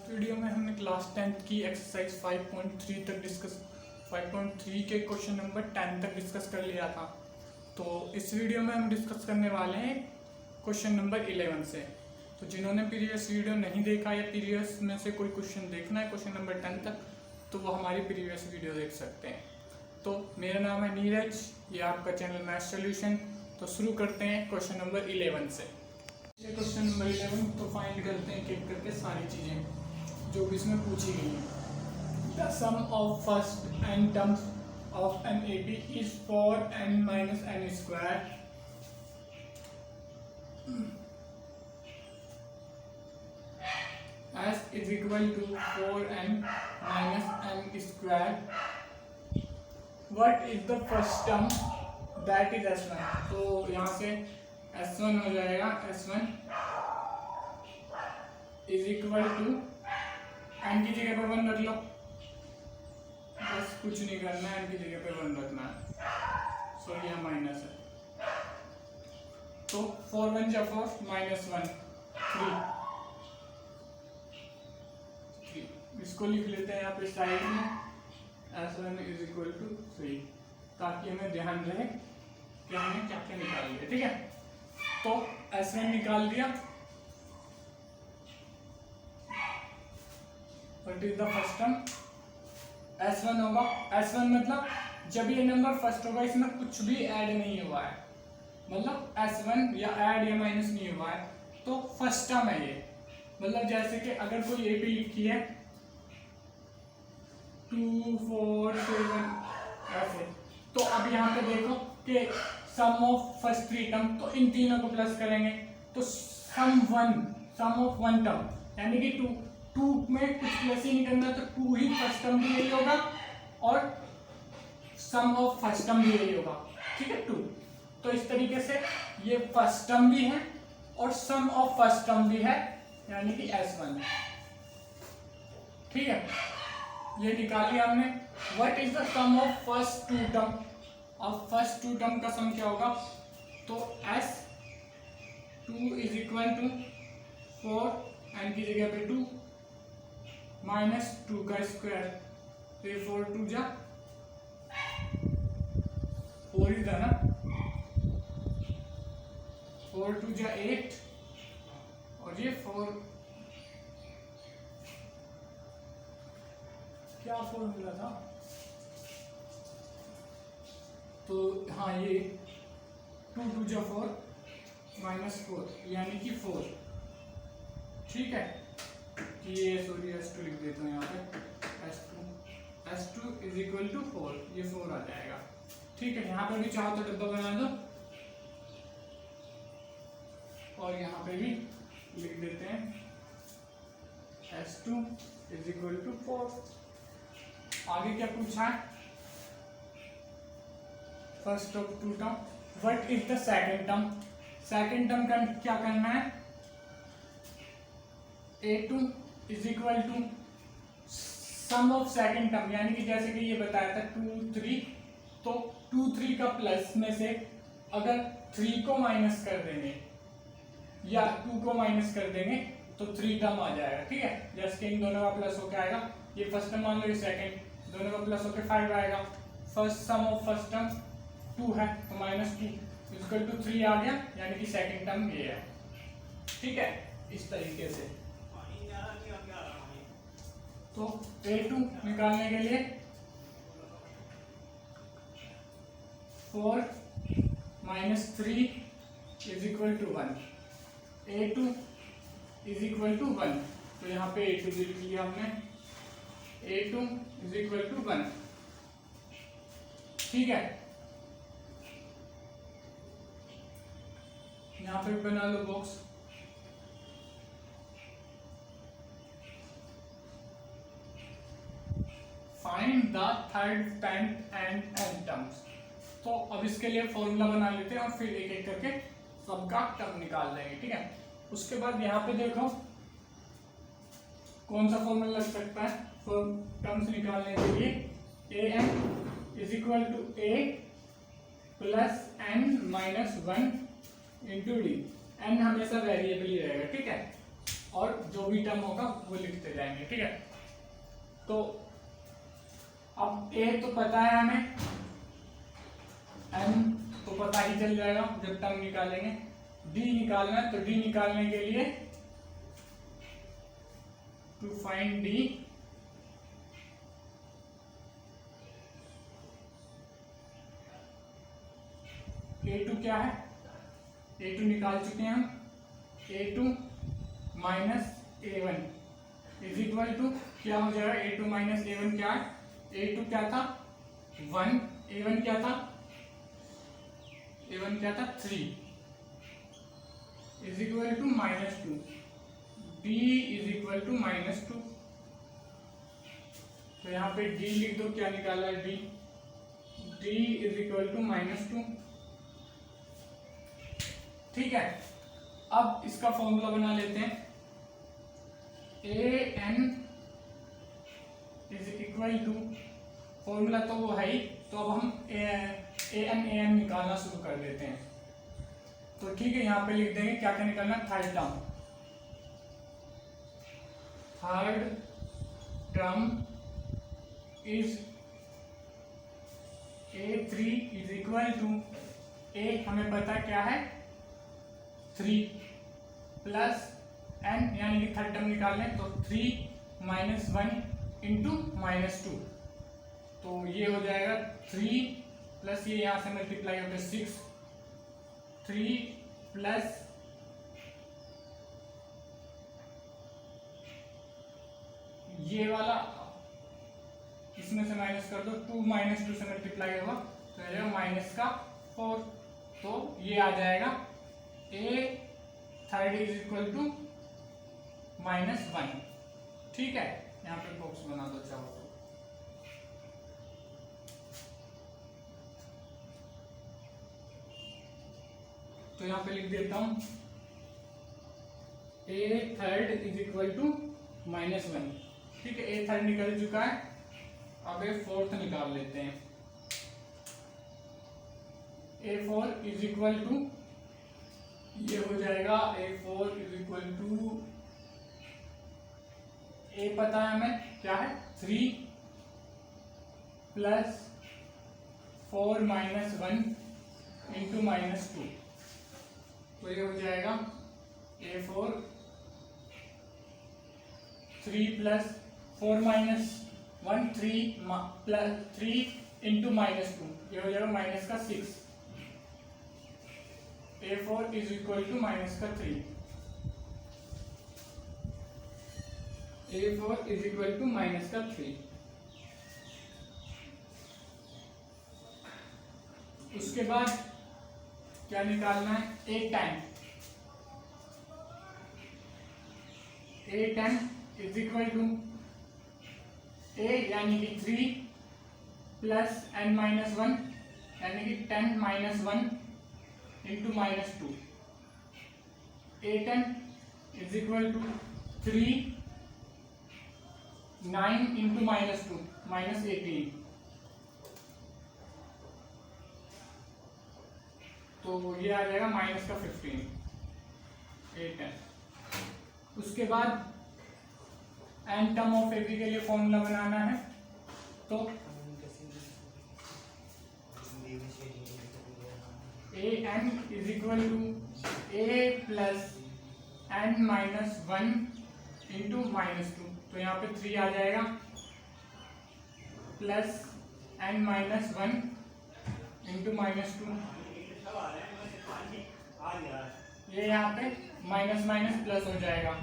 Video में हमने class 10th की एक्सरसाइज 5.3 तक डिस्कस 5.3 के क्वेश्चन नंबर 10 तक डिस्कस कर लिया था। तो इस वीडियो में हम डिस्कस करने वाले हैं क्वेश्चन नंबर 11 से। तो जिन्होंने प्रीवियस वीडियो नहीं देखा या प्रीवियस में से कोई क्वेश्चन देखना है क्वेश्चन नंबर 10 तक, तो वो हमारी प्रीवियस वीडियो देख सकते हैं। तो मेरा नाम है नीरज, ये आपका चैनल मैथ सॉल्यूशन। तो शुरू करते हैं क्वेश्चन नंबर 11 से। क्वेश्चन नंबर 11 तो फाइंड करते हैं एक करके सारी चीज़ें जो भी इसमें पूछी गई हैं। The sum of first n terms of an A B is 4n minus n square S is equal to 4n minus n square. What is the first term that is s1। तो यहाँ से S1 हो जाएगा, S1 is equal to n की जगह पे 1 रख लो, बस कुछ नहीं करना है, n की जगह पे 1 रखना है। सो यह माइनस है, तो 4 1 जा 4 माइनस 1 3। इसको लिख लेते हैं यहाँ पे साइड में, S1 इज इक्वल टू 3, ताकि हमें ध्यान रहे कि हमने क्या क्या निकाल लिया। ठीक है, तो S1 निकाल दिया। What is the first term? S1 होगा, S1 मतलब जब ये नंबर फर्स्ट होगा इसमें कुछ भी ऐड नहीं हुआ है, मतलब S1 या ऐड या माइनस नहीं हुआ है, तो फर्स्ट टर्म है ये। मतलब जैसे कि अगर कोई ए पी लिखी है 2 4 7 ऐसे, तो अब यहाँ पे देखो कि सम ऑफ फर्स्ट 3 टर्म, तो इन तीनों को प्लस करेंगे तो सम ऑफ वन टर्म, यानी कि 2 में कुछ प्लस ही नहीं करना, तो 2 ही फर्स्ट टर्म भी यही होगा और सम ऑफ फर्स्ट टर्म भी यही होगा। ठीक है, 2। तो इस तरीके से ये फर्स्ट टर्म भी है और सम ऑफ फर्स्ट टर्म भी है, यानी कि S1। ठीक है, ये निकाली हमने। What is the sum of first 2 term? अब फर्स्ट 2 टर्म का सम क्या होगा? तो S2 is equal to 4 n की जगह पे 2 माइनस 2 का स्क्वायर, तो ये 4 2 जा 4 ही था ना, 4 2 जा 8 और ये 4 क्या फॉर्मूला था? तो हाँ, ये 2 2 जा 4 माइनस 4 यानी कि 4। ठीक है, ये सॉरी S2 लिख देता हूँ यहाँ पे, S2 इज इक्वल टू 4, ये 4 आ जाएगा। ठीक है, यहाँ पे भी चाहो तो डब्बा बना दो और यहाँ पे भी लिख देते हैं S2 इज इक्वल टू 4। आगे क्या पूछा है? First of 2 term. What is the second term? Second term का क्या करना है? A2 is equal to sum of second term, यानी कि जैसे कि ये बताया था 2 3, तो 2 3 का प्लस में से अगर 3 को माइनस कर देंगे या 2 को माइनस कर देंगे तो 3 टर्म आ जाएगा। ठीक है, जैसे कि इन दोनों का प्लस होकर आएगा, ये फर्स्ट टर्म मान लो, ये सेकंड, दोनों का प्लस होकर 5 आएगा। First sum of first term 2 है, तो माइनस 2 इक्वल टू 3 आ गया, यानी कि सेकंड टर्म ये है। ठीक है, इस तरीके से। तो A2 निकालने के लिए 4 minus 3 is equal to 1, A2 is equal to 1, तो यहाँ पे A2 लिख लिया हमने, A2 इज इक्वल टू 1। ठीक है, यहाँ पे बना लो box. Find the third tenth and n terms. तो अब इसके लिए फॉर्मूला बना लेते हैं और फिर एक एक करके सबका टर्म निकाल लेंगे। ठीक है, उसके बाद यहाँ पे देखो कौन सा फॉर्मूला लग सकता है टर्म्स निकालने के लिए। an is equal to a plus n minus 1 into D. n हमेशा वेरिएबल ही रहेगा। ठीक है, और जो भी टर्म होगा वो लिखते जाएंगे, ठीक है। तो अब ए तो पता है हमें, एन तो पता ही चल जाएगा जब टर्म निकालेंगे। डी निकालना है, तो डी निकालने के लिए टू फाइंड डी A2 क्या है, A2 निकाल चुके हैं हम। A2 minus A1 is equal to क्या हो जाएगा, A2 माइनस A1 क्या है, A2 क्या था 1, A1 क्या था, A1 क्या था 3 is equal to -2, D is equal to -2। तो यहाँ पे D लिख दो, क्या निकाला है D इज इक्वल टू -2, ठीक है। अब इसका फॉर्मूला बना लेते हैं, an is equal to, formula तो वो है ही, तो अब हम an निकालना शुरू कर देते हैं। तो ठीक है, यहाँ पे लिख देंगे क्या क्या निकालना, third term is A3 is equal to, A हमें पता क्या है 3 प्लस n, यानी कि थर्ड टर्म निकाल लें, तो 3 माइनस 1 इंटू -2, तो ये हो जाएगा 3 प्लस ये यहाँ से मल्टीप्लाई होकर 6, 3 प्लस ये वाला इसमें से माइनस कर दो, 2 -2 से मल्टीप्लाई होगा तो आ जाएगा -4, तो ये आ जाएगा A third is equal to -1, ठीक है। यहाँ पे बॉक्स बना दो चाहो तो यहाँ पे लिख देता हूं A third is equal to -1, ठीक है। A थर्ड निकल चुका है, अब A फोर्थ निकाल लेते हैं। A4 इज इक्वल टू, ये हो जाएगा A4 is equal to, A पता है हमें क्या है 3 प्लस 4 माइनस 1 इंटू -2, तो ये हो जाएगा A4 3 plus 4 minus 1 3 plus 3 into -2, ये हो जाएगा -6। A4 is equal to -3, A4 is equal to -3। उसके बाद क्या निकालना है, A10 is equal to A यानी कि 3 प्लस n-1 यानी कि 10 minus 1 into -2, A10 is equal to 3 9 into -2 -18, तो ये आ जाएगा -15 A10। उसके बाद n टर्म ऑफ AB के लिए फॉर्मूला बनाना है, तो an is equal to A plus n-1 into -2, तो यहाँ पे 3 आ जाएगा प्लस n-1 इंटू -2, ये यहाँ पे माइनस माइनस प्लस हो जाएगा,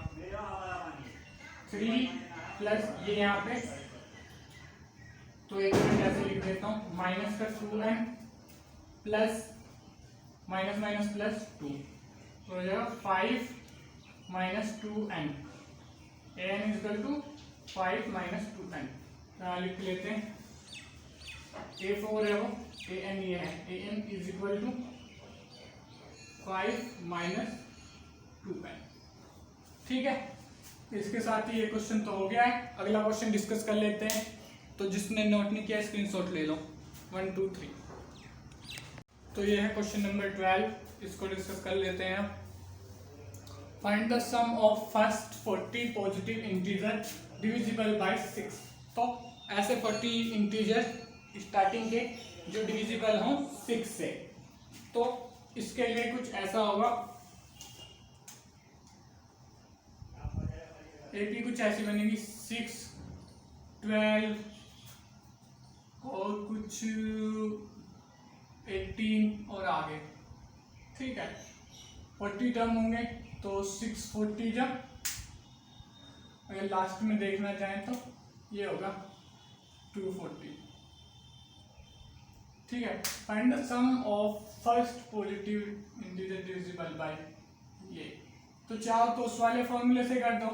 3 प्लस ये यहाँ पे, तो एक मिनट ऐसे लिख देता हूँ, -2n plus minus minus plus 2, तो हो जाएगा 5 - 2n, an is equal to 5 - 2n। यहाँ लिख लेते हैं, A4 है वो, an ये है, an is equal to 5 - 2n, ठीक है। इसके साथ ही ये क्वेश्चन तो हो गया है। अगला क्वेश्चन डिस्कस कर लेते हैं, तो जिसने नोट नहीं किया स्क्रीनशॉट ले लो, 1 2 3। तो ये है क्वेश्चन नंबर 12, इसको डिस्कस कर लेते हैं। Find the sum of first 40 positive integer divisible by 6। तो ऐसे 40 इंटीजर स्टार्टिंग के जो डिविजिबल हों 6 से, तो इसके लिए कुछ ऐसा होगा। एपी कुछ ऐसी बनेगी 6, 12 और कुछ 18 और आगे, ठीक है। 40 टर्म होंगे तो 640 जब अगर लास्ट में देखना चाहें तो ये होगा 240, ठीक है। Find the sum of first positive integer divisible by ये। तो चाहो तो उस वाले फॉर्मूले से कर दो।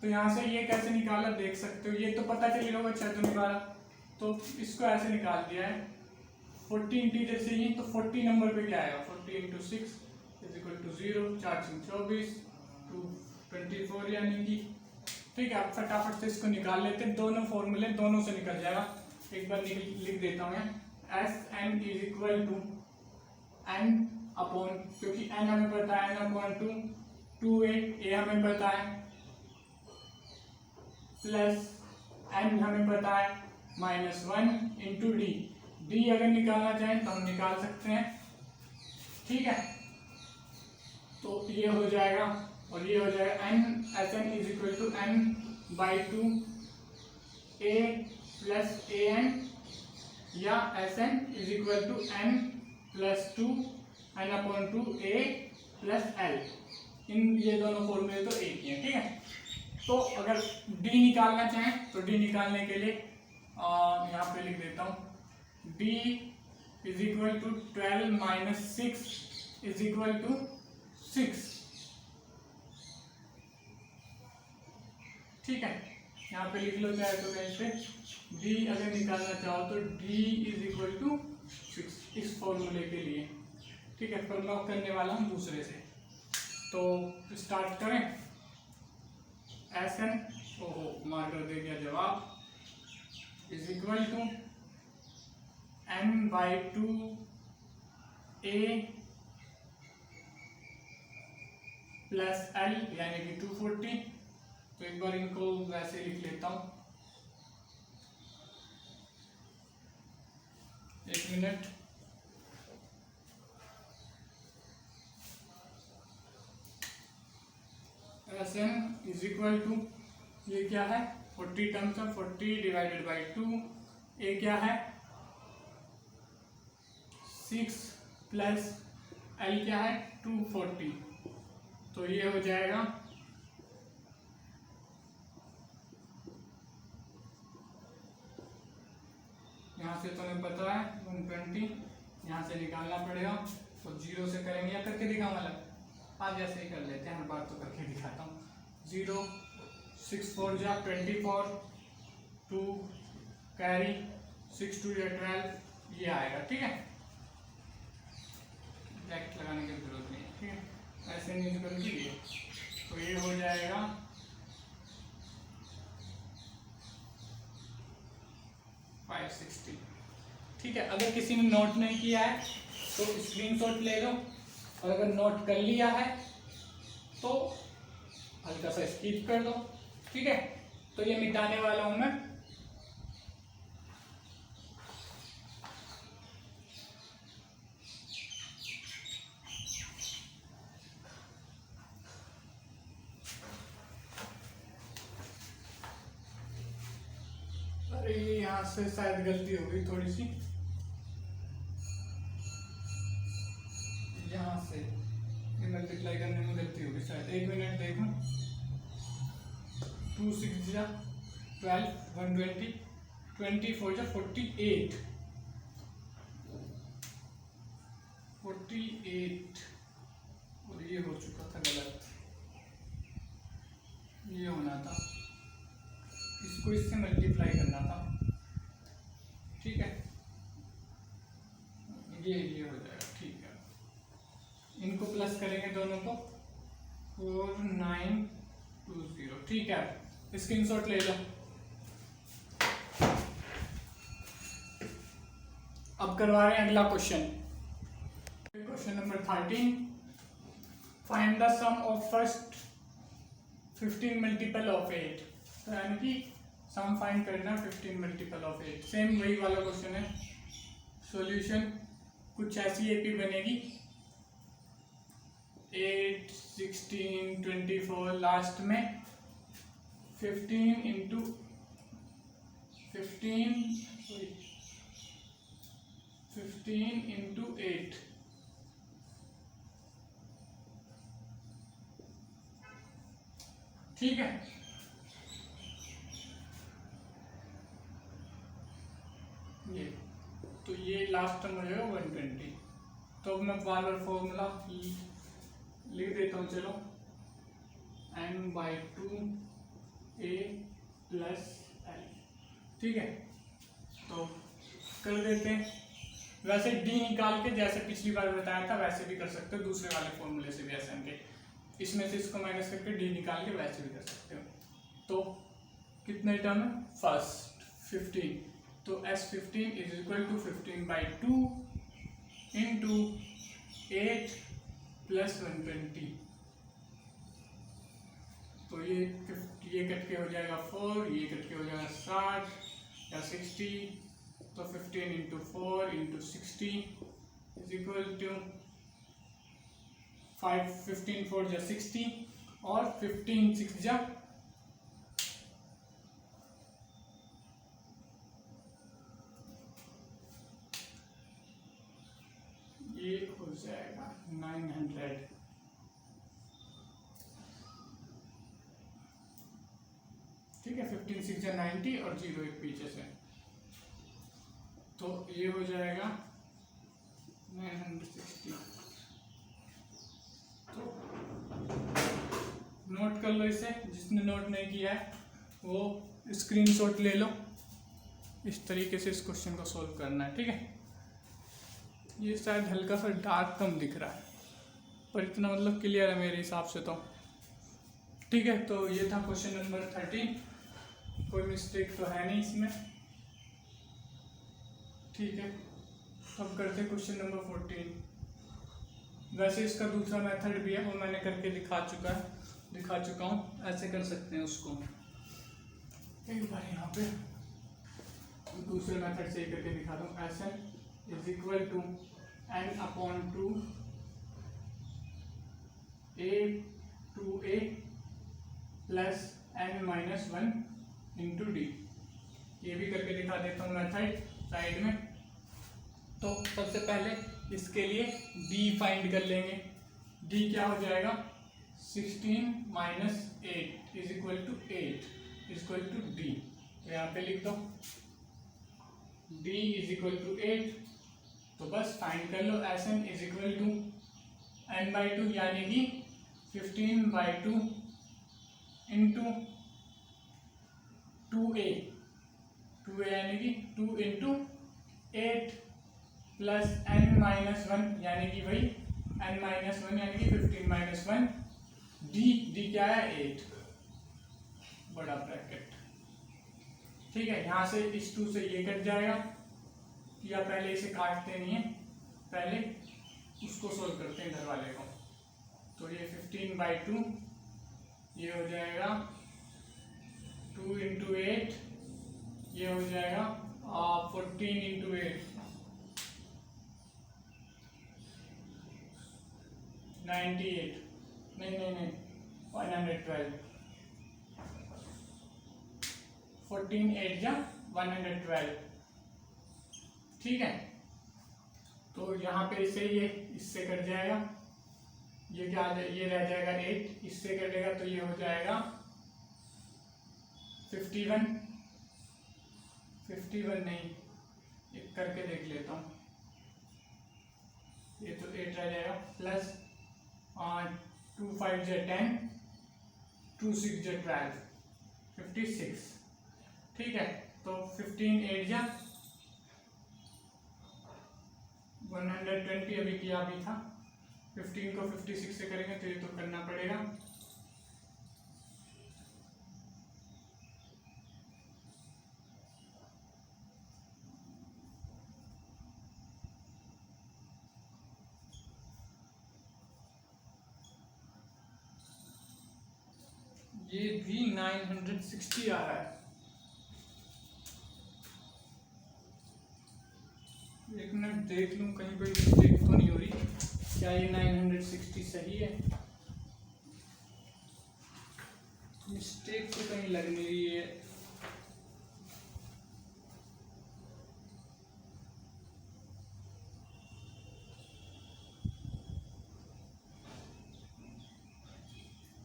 तो यहाँ से ये कैसे निकाला देख सकते हो, ये तो पता चल रहा होगा, अच्छा तो निकाला, तो इसको ऐसे निकाल दिया है 40 इंटीजर से ही। तो 40 नंबर पे क्या आएगा, 40 इंटू 6 इज इक्वल टू 0, 4 6 24 224 यानी कि, ठीक है। अब फटाफट से इसको निकाल लेते हैं, दोनों फॉर्मूले दोनों से निकल जाएगा। एक बार लिख देता हूँ मैं, S N is equal to N upon, क्योंकि एन हमें पता है एन अपॉन 2 8 ए हमें पता है, प्लस एन हमें पता है -1 इंटू डी। डी अगर निकालना चाहें तो हम निकाल सकते हैं, ठीक है। तो ये हो जाएगा और ये हो जाएगा N S N is equal to N by 2 A plus A N, या S N is equal to N plus 2 N upon 2 A plus L. इन ये दोनों फॉर्मूले तो एक ही है, ठीक है। तो अगर डी निकालना चाहें तो डी निकालने के लिए यहाँ पे लिख देता हूँ, D is equal to 12 minus 6 is equal to 6, ठीक है। यहाँ पे लिख लो चाहे तो कहीं पे, डी अगर निकालना चाहो तो डी इज इक्वल टू 6 इस फॉर्मूले के लिए, ठीक है। पर मैं करने वाला हूँ दूसरे से, तो स्टार्ट करें। एस एन, ओहो मार्कर दे दिया जवाब, is equal to N by 2 A plus L यानी कि 240। तो एक बार इनको वैसे लिख लेता हूँ, एक मिनट। S N is equal to, ये क्या है 40 terms of 40 divided by 2, A क्या है 6 प्लस एल क्या है 240। तो ये हो जाएगा यहाँ से तो हमें पता है 120, यहाँ से निकालना पड़ेगा तो 0 से करेंगे या करके दिखाऊँ, मतलब आज ऐसे ही कर लेते हैं, हर बार तो करके दिखाता हूँ। 0 6 4 जा 24, 2 कैरी 6 2 या 12, ये आएगा, ठीक है। ब्रैकेट लगाने की जरूरत नहीं है, ठीक है। ऐसे नहीं निकल लीजिए, तो ये हो जाएगा 560, ठीक है। अगर किसी ने नोट नहीं किया है तो स्क्रीनशॉट ले लो, और अगर नोट कर लिया है तो हल्का सा स्किप कर दो, ठीक है। तो ये मिटाने वाला हूं मैं। अरे यहाँ से शायद गलती हो गई थोड़ी सी, यहाँ से मल्टीप्लाई करने में गलती होगी शायद, एक मिनट देखो। 2 6 जा 12 120 24 जा 48 और ये हो चुका था गलत, ये होना था, इसको इससे मल्टीप्लाई करना था, ठीक है। ये हो जाएगा, ठीक है। इनको प्लस करेंगे दोनों को 4920, ठीक है। स्क्रीनशॉट ले लो। अब करवा रहे हैं अगला question, question number 13। Find the sum of first 15 multiple of 8। तो यानी कि सम फाइंड करना 15 मल्टीपल ऑफ 8। सेम वही वाला क्वेश्चन है। सॉल्यूशन कुछ ऐसी एपी बनेगी 8, 16, 24, लास्ट में 15 इंटू 8। ठीक है, ये तो ये लास्ट टर्म हो जाएगा 120। तो अब मैं बार बार फॉर्मूला लिख देता हूँ। चलो n/2 a प्लस l। ठीक है, तो कर देते हैं। वैसे d निकाल के जैसे पिछली बार बताया था वैसे भी कर सकते हो, दूसरे वाले फॉर्मूले से भी Sn के, इसमें से इसको माइनस करके d निकाल के वैसे भी कर सकते हो। तो कितने टर्म है? फर्स्ट 15, तो S15 is equal to 15/2 into 8 plus 120। तो ये कट के हो जाएगा 4, ये कट के हो जाएगा 60 या 60। तो 15 into 4 into 60 is equal to 15 4 जा 60 और 15 6 जा 900। ठीक है, 15 6 जा 90 और 0 एक पीछे से, तो ये हो जाएगा 960। तो नोट कर लो इसे, जिसने नोट नहीं किया है वो स्क्रीनशॉट ले लो। इस तरीके से इस क्वेश्चन को सॉल्व करना है। ठीक है, ये शायद हल्का सा डार्क कम दिख रहा है पर इतना मतलब क्लियर है मेरे हिसाब से तो। ठीक है, तो ये था क्वेश्चन नंबर 13, कोई मिस्टेक तो है नहीं इसमें। ठीक है, अब करते क्वेश्चन नंबर 14। वैसे इसका दूसरा मेथड भी है, वो मैंने करके दिखा चुका हूँ। ऐसे कर सकते हैं उसको। एक बार यहाँ पे दूसरे मेथड से करके दिखा दूँ। Sn is equal to n/2 a plus n-1 into D. ये भी करके दिखा देता हूँ मेथड साइड में। तो सबसे पहले इसके लिए d फाइंड कर लेंगे। d क्या हो जाएगा? 16 minus 8 is equal to 8 is equal to d। तो यहाँ पे लिख दो d इज इक्वल टू 8। तो बस फाइंड कर लो। Sn is equal to n/2 यानी कि 15/2 इंटू 2a यानी कि 2 इंटू 8 प्लस n-1 यानी कि वही n-1 यानी कि 15-1। d क्या है? 8 बड़ा ब्रैकेट। ठीक है, यहाँ से इस 2 से ये कट जाएगा, या पहले इसे काटते नहीं है, पहले उसको सोल्व करते हैं घर वाले को। तो ये 15/2 ये हो जाएगा 2 इंटू 8, ये हो जाएगा 14 इंटू 8 98। नहीं 112। 14 8 जा 112। ठीक है, तो यहाँ पे इसे ये इससे कट जाएगा, ये क्या आ जाए, ये रह जाएगा 8, इससे कटेगा तो ये हो जाएगा 51 नहीं, एक करके देख लेता हूँ। ये तो 8 रह जाएगा प्लस 2 5 जा 10, 2 6 जा 12, 56। ठीक है, तो 15 8 जा 120 अभी किया भी था। 15 को 56 से करेंगे तो ये तो करना पड़ेगा। ये भी 960 आ रहा है। एक मिनट देख लूं कहीं कोई मिस्टेक तो नहीं हो रही। क्या ये 960 सही है? मिस्टेक तो कहीं लग नहीं रही है।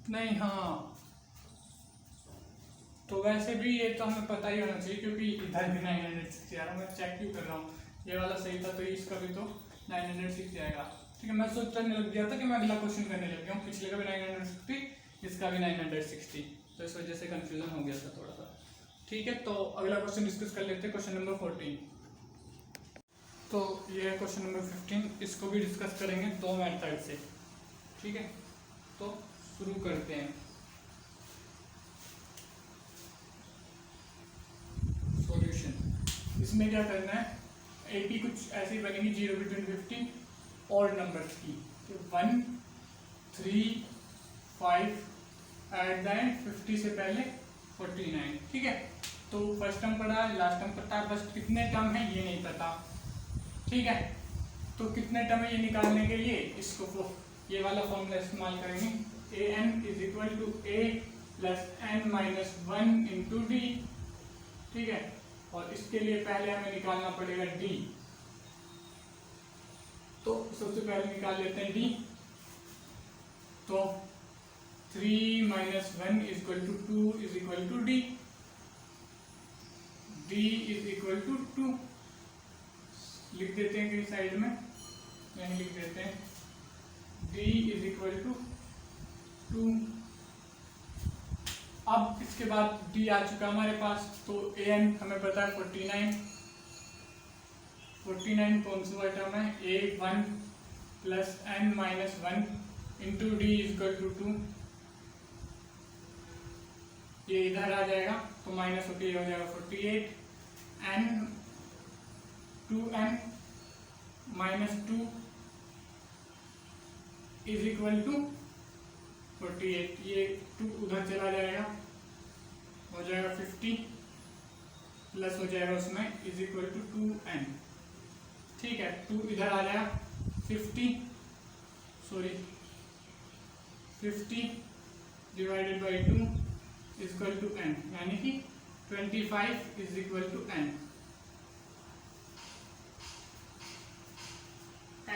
नहीं, हाँ तो वैसे भी ये तो हमें पता ही होना चाहिए क्योंकि इधर भी 960 आ रहा है। मैं चेक क्यों कर रहा हूँ, ये वाला सही था तो इसका भी तो 960 आएगा। ठीक है, मैं सोचने लग गया था कि मैं अगला क्वेश्चन करने लग गया हूँ। पिछले का भी 960, इसका भी 960, तो इस वजह से कंफ्यूजन हो गया था थोड़ा सा। ठीक है, तो अगला क्वेश्चन डिस्कस कर लेते हैं, क्वेश्चन नंबर 14। तो ये है क्वेश्चन नंबर 15, इसको भी डिस्कस करेंगे दो मेथड से। ठीक है, तो शुरू करते हैं। सॉल्यूशन, इसमें क्या करना है, एपी कुछ ऐसी बनेगी 0 बिटवीन 50 और नंबर्स की, 1 3 5 एट द एंड 50 से पहले 49। ठीक है, तो फर्स्ट टर्म पढ़ा है, लास्ट टर्म पता है, बस कितने टर्म है ये नहीं पता। ठीक है, तो कितने टर्म है ये निकालने के लिए इसको ये वाला फॉर्मूला इस्तेमाल करेंगे, an is equal to a plus n minus 1 into D. ठीक है, और इसके लिए पहले हमें निकालना पड़ेगा d, तो सबसे पहले निकाल लेते हैं d। तो 3 minus 1 is equal to 2 is equal to D, d is equal to 2 लिख देते हैं कहीं साइड में, यहीं लिख देते हैं, d इज इक्वल टू 2। अब इसके बाद d आ चुका हमारे पास, तो an हमें पता है 49 कौन सा टर्म है, a1 plus n minus 1 into D is equal to 2। ये इधर आ जाएगा तो माइनस होके ये हो जाएगा 48, n 2n minus 2 is equal to 48। ये 2 उधर चला जाएगा, हो जाएगा 50 प्लस हो जाएगा उसमें इज इक्वल टू 2n। ठीक है, 2 इधर आ जाएगा, 50 divided by 2 is equal to n, यानी कि 25 is equal to n।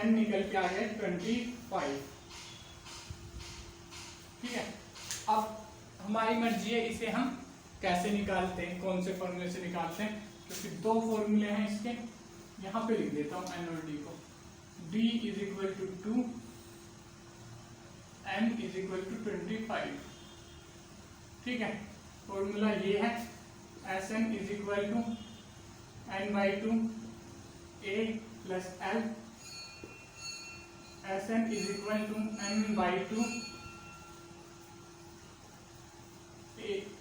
n निकल के आ गया 25। ठीक है, अब हमारी मर्जी है इसे हम कैसे निकालते हैं, कौन से फॉर्मूले से निकालते हैं, क्योंकि दो फॉर्मूले हैं इसके। यहाँ पे लिख देता हूँ n और d को, d is equal to 2, n इज इक्वल टू 25। ठीक है, फॉर्मूला ये है, Sn is equal to n by 2 a plus l, Sn is equal to n by 2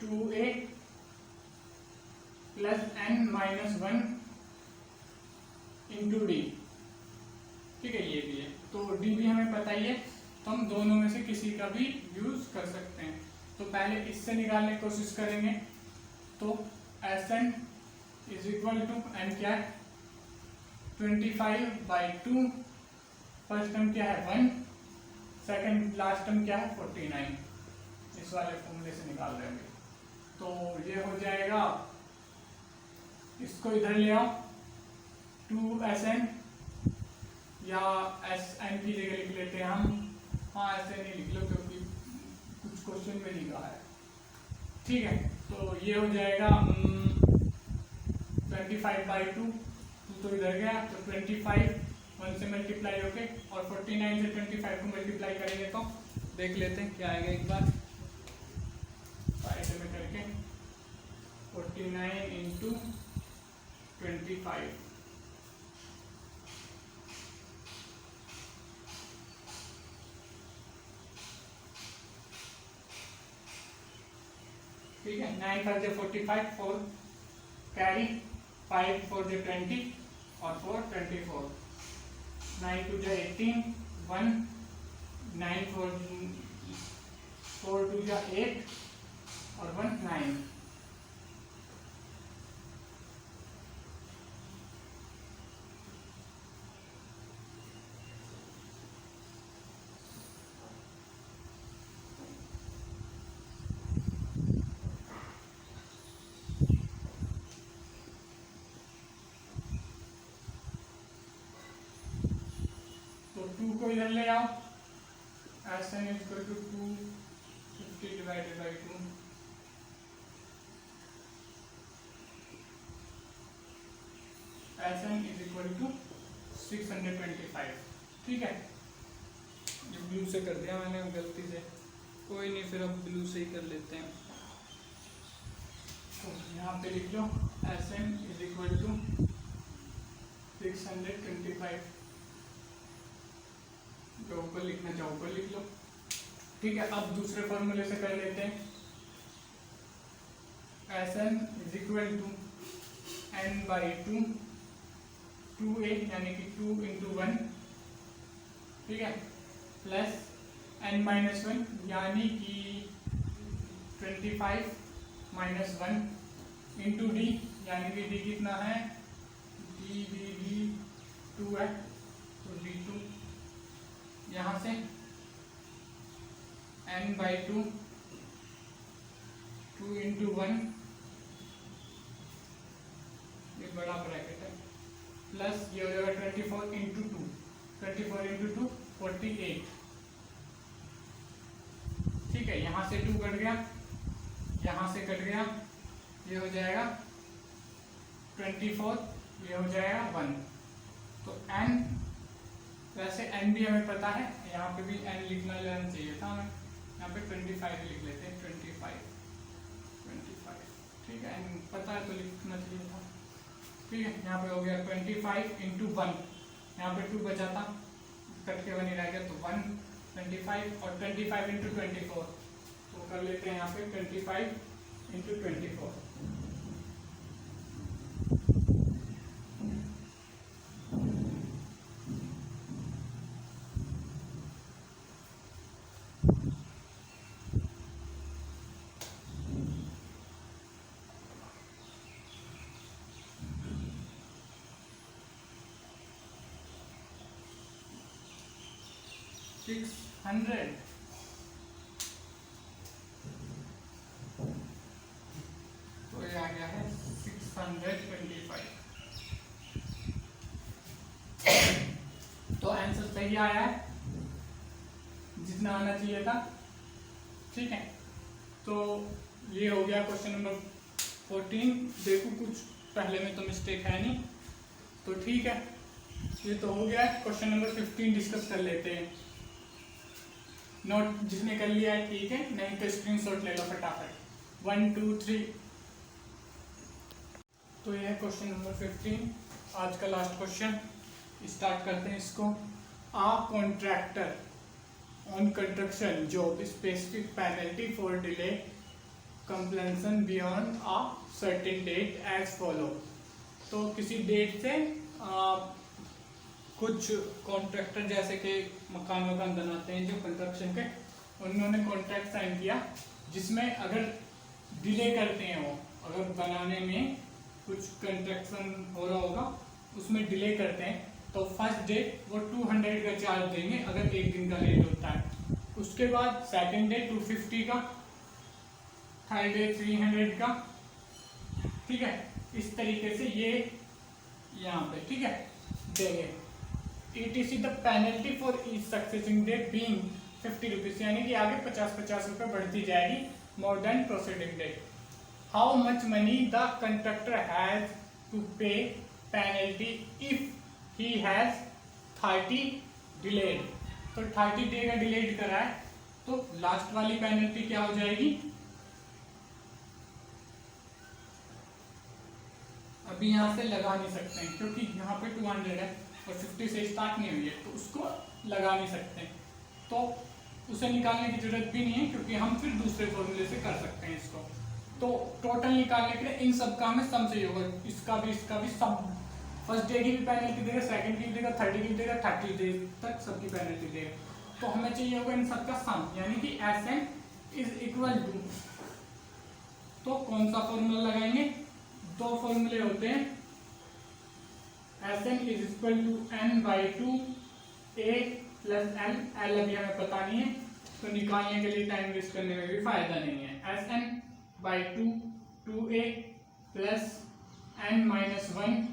2a plus n minus 1 into D. ठीक है, ये भी है, तो d भी हमें पता ही है, तो हम दोनों में से किसी का भी यूज कर सकते हैं। तो पहले इससे निकालने की कोशिश करेंगे, तो Sn is equal to n क्या है 25 बाई 2, फर्स्ट टर्म क्या है 1, सेकंड लास्ट टर्म क्या है 49। इस वाले फॉर्मूले से निकाल रहे हैं, तो ये हो जाएगा, इसको इधर ले आओ, 2Sn या Sn की जगह लिख लेते हैं हम, हाँ ऐसे नहीं लिख लो क्योंकि कुछ क्वेश्चन में लिखा है। ठीक है, तो ये हो जाएगा 25 बाई 2, तो इधर गया, तो 25 1 से मल्टीप्लाई होके, और 49 से 25 को मल्टीप्लाई करेंगे तो देख लेते हैं क्या आएगा एक बार साइड में करके, 49 इंटू 25। ठीक है, 9 5 से 45, 4 कैरी, 5 4 से 20 और 4 24, 9 2 जा 18, 1 9 4 2 जा 8, और 1 9। तो 2 को इधर ले आओ, SN is equal to 250 divided by 2, SN is equal to 625। ठीक है, ये ब्लू से कर दिया मैंने गलती से, कोई नहीं, फिर अब ब्लू से ही कर लेते हैं। तो यहाँ पे लिख लो SN इज इक्वल टू 625, जो ऊपर लिखना चाहो ऊपर लिख लो। ठीक है, अब दूसरे फॉर्मूले से कर लेते हैं। SN is equal to n by 2, 2a यानी कि 2 इंटू 1, ठीक है, प्लस n माइनस 1 यानी कि 25 माइनस 1 इंटू d यानी कि d कितना है, d 2 है, तो d2, यहाँ से n बाई 2, 2 इंटू 1, ये बड़ा ब्रैकेट है, प्लस ये हो जाएगा 24 इंटू 2, 24 इंटू 2 48। ठीक है, यहाँ से 2 कट गया, यहाँ से कट गया, ये हो जाएगा 24, ये हो जाएगा 1। तो n, वैसे n भी हमें पता है, यहाँ पे भी n लिखना लेना चाहिए था हमें, यहाँ पे 25 लिख लेते हैं, 25, ठीक है, n पता है तो लिखना चाहिए था। ठीक है, यहाँ पे हो गया 25 इंटू 1, यहाँ पे 2 बचा था, कट के 1 ही रह गया, तो 1 25 और 25 इंटू 24, तो कर लेते हैं यहाँ पे 25 इंटू 24। 600, तो ये आ गया है 625। तो आंसर सही आया है, जितना आना चाहिए था। ठीक है, तो ये हो गया क्वेश्चन नंबर 14। देखो कुछ पहले में तो मिस्टेक है नहीं, तो ठीक है, ये तो हो गया। क्वेश्चन नंबर 15 डिस्कस कर लेते हैं। नोट जिसने कर लिया है ठीक है, नहीं तो स्क्रीनशॉट ले लो फटाफट। 1 2 3। तो यह है क्वेश्चन नंबर 15, आज का लास्ट क्वेश्चन। स्टार्ट करते हैं इसको। A contractor on construction job specific penalty for delay completion beyond a certain date as follow. तो किसी डेट से कुछ कॉन्ट्रैक्टर जैसे कि मकान बनाते हैं जो कंस्ट्रक्शन के, उन्होंने कॉन्ट्रैक्ट साइन किया जिसमें अगर डिले करते हैं, वो अगर बनाने में कुछ कंस्ट्रक्शन हो रहा होगा उसमें डिले करते हैं, तो फर्स्ट डे वो 200 का चार्ज देंगे अगर एक दिन का लेट होता है। उसके बाद सेकंड डे 250 का, थर्ड डे 300 का। ठीक है, इस तरीके से ये यहाँ पे ठीक है देंगे। ETC the penalty for each succeeding day being 50 rupees, यानी कि आगे 50-50 रुपये बढ़ती जाएगी more than proceeding day. How much money the contractor has to pay penalty if he has 30 delayed. तो 30 डे का डिलेड करा है, तो लास्ट वाली पेनल्टी क्या हो जाएगी, अभी यहाँ से लगा नहीं सकते हैं क्योंकि यहाँ पे 200 है और 50 से स्टार्ट नहीं हुई है, तो उसको लगा नहीं सकते, तो उसे निकालने की जरूरत भी नहीं है क्योंकि हम फिर दूसरे फॉर्मूले से कर सकते हैं इसको। तो टोटल निकालने के लिए इन सब का हमें सम चाहिए होगा, इसका भी सब। फर्स्ट डे की भी पेनल्टी देगा, सेकंड की भी देगा, थर्ड की भी देगा, 30 डे तक सबकी पेनल्टी देगा। तो हमें चाहिए होगा इन सब का सम, यानी कि SN इज इक्वल टू तो कौन सा फॉर्मूला लगाएंगे? दो फॉर्मूले होते हैं, Sn is equal to n/2 a plus l। l अभी हमें पता नहीं है तो निकालने के लिए टाइम वेस्ट करने में भी फायदा नहीं है। Sn/2 2a plus n-1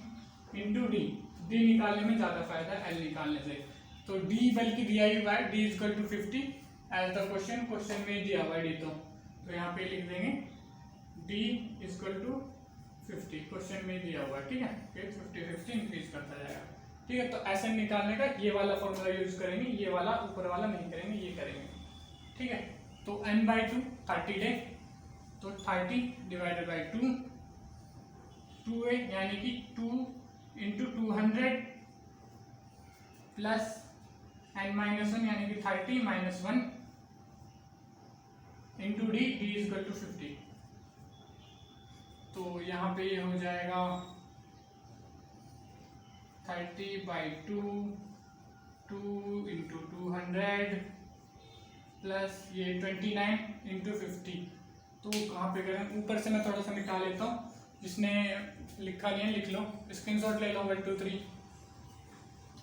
into D. D निकालने में ज्यादा फायदा है l निकालने से। तो d बल्कि दिया ही हुआ है, d is equal to 50 as the question में दिया हुआ है d। तो यहाँ पे लिख देंगे d is equal to 50, question में दिया हुआ है, ठीक है। फिर 50 इंक्रीज करता जाएगा, ठीक है। तो Sn निकालने का ये वाला फॉर्मूला यूज करेंगे, ये वाला ऊपर वाला नहीं करेंगे, ये करेंगे, ठीक है। तो n/2 30 डे, तो 30 डिवाइडेड बाई 2 2a यानी कि 2 इंटू 200 प्लस n-1 यानी कि 30 minus 1 into D. D is equal to 50। तो यहाँ पे ये हो जाएगा 30/2 2 इंटू 200 प्लस ये 29 इंटू 50। तो कहाँ पे करें? ऊपर से मैं थोड़ा सा मिटा लेता हूँ, जिसने लिखा नहीं है लिख लो, स्क्रीनशॉट ले लो 1 2 3।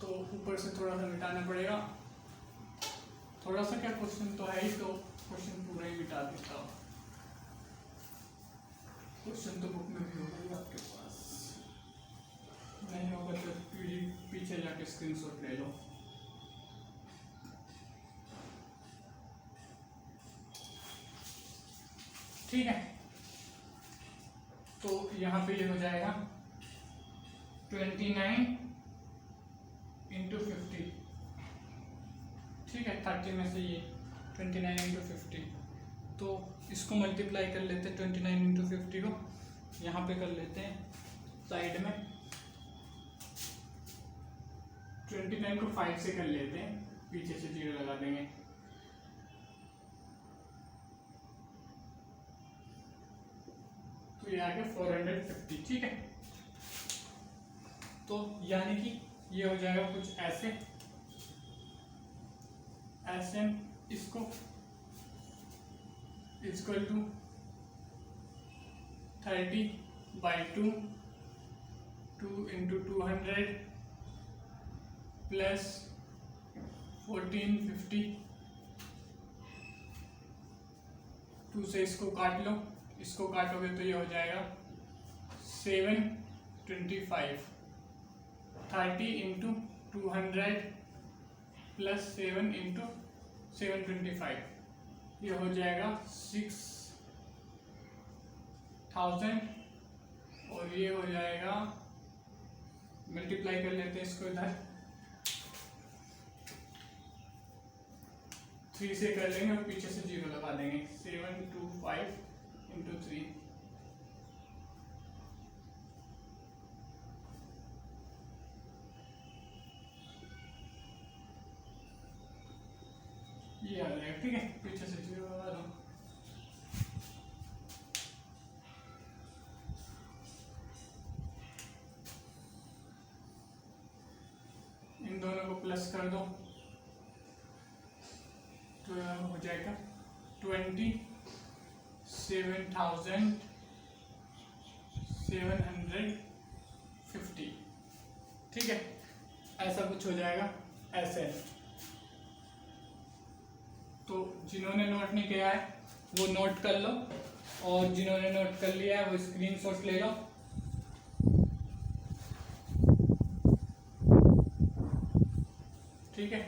तो ऊपर से थोड़ा सा मिटाना पड़ेगा, थोड़ा सा क्या, क्वेश्चन तो है ही, तो क्वेश्चन पूरा ही मिटा देता हूँ। क्वेश्चन तो बुक में भी होगा आपके पास, नहीं होगा तो पीछे जाके स्क्रीनशॉट ले लो। ठीक है, तो यहाँ पे ये हो जाएगा 29 इंटू 50, ठीक है। 30 में से ये 29 इंटू 50, तो इसको मल्टीप्लाई कर लेते हैं 29 इंटू 50 को, यहाँ पे कर लेते हैं साइड में। 29 को 5 से कर लेते हैं, पीछे से 0 लगा देंगे। तो ये आ गया 450, ठीक है। तो यानी कि ये हो जाएगा कुछ ऐसे, Sn इसको इक्वल टू 30/2 2 इंटू 200 प्लस 1450। 2 से इसको काट लो, इसको काटोगे तो ये हो जाएगा 725। 30 इंटू 200 प्लस 7 इंटू 725, ये हो जाएगा 6000। और ये हो जाएगा, मल्टीप्लाई कर लेते हैं इसको इधर, 3 से कर लेंगे और पीछे से 0 लगा देंगे। 725 इंटू 3, ये आ जाएगा, ठीक है। पीछे से 0 लगा दो। इन दोनों को प्लस कर दो तो हो जाएगा 27,750, ठीक है। ऐसा कुछ हो जाएगा ऐसे। तो जिन्होंने नोट नहीं किया है वो नोट कर लो, और जिन्होंने नोट कर लिया है वो स्क्रीनशॉट ले लो। ठीक है,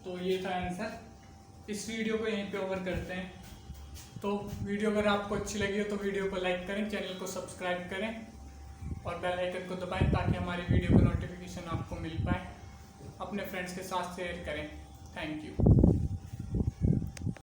तो ये था आंसर। इस वीडियो को यहीं पे ओवर करते हैं। तो वीडियो अगर आपको अच्छी लगी हो तो वीडियो को लाइक करें, चैनल को सब्सक्राइब करें और बेल आइकन को दबाएं ताकि हमारी वीडियो का नोटिफिकेशन आपको मिल पाए। अपने फ्रेंड्स के साथ शेयर करें। Thank you.